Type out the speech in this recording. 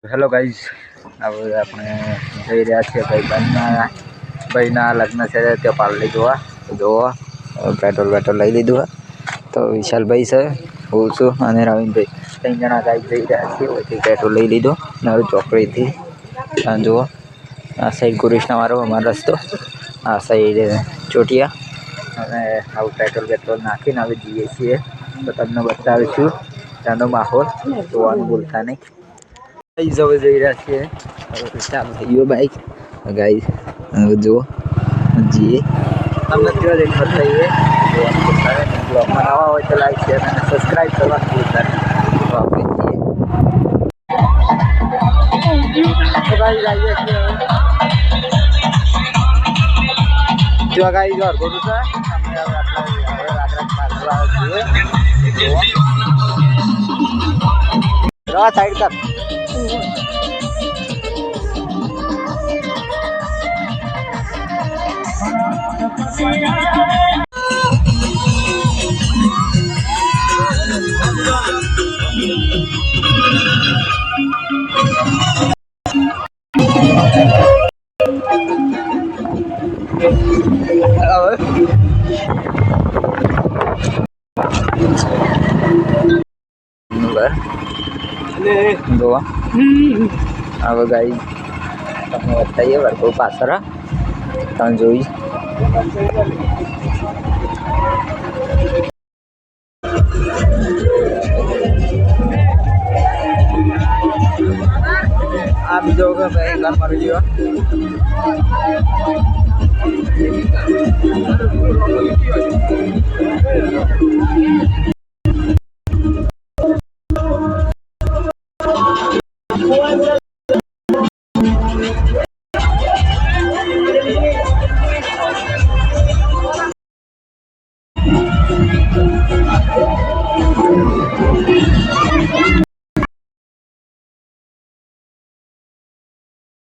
Hello guys, હવે આપણે જઈ રહ્યા છીએ ભાઈના લગ્ન છે ત્યાં પાર્ટી જોવા પેટ્રોલ લઈ લીધું તો વિશાલભાઈ છે, હું છું અને રવિનભાઈ 3 જણા ગાઈઝ જઈ રહ્યા છીએ. પેટ્રોલ લઈ લીધું હવે ચોકડીથી જુઓ આ સાઈડ કૃષ્ણવાળો અમારો રસ્તો, આ સાઈડ ચોટિયા અને આવું પેટ્રોલ નાખીને હવે જઈએ છીએ તો તમને બતાવીશું ત્યાંનો માહોલ જોવાનું ભૂલતા નહીં. હવે જઈ રહ્યા છીએ, ચાલુ થઈ ગયો બાઈક ગાઈઝ જુઓ જઈએ તમને કેવા દેખાડ થઈએ જોવાનું ભૂલતા નહીં. બ્લોગમાં નવા હોય તો લાઈક શેર અને સબસ્ક્રાઈબ કરવાનું ભૂલતા નહીં. તો આપણે જઈએ જો ગાઈઝ અડધો છે અમે રવા સાઈડ કર જોવા હવે ગાઈ તમે બતાવીએ વર્ગો પાછળ તમે જોઈ આ બીજો ભાઈ ઘર મારી ગયો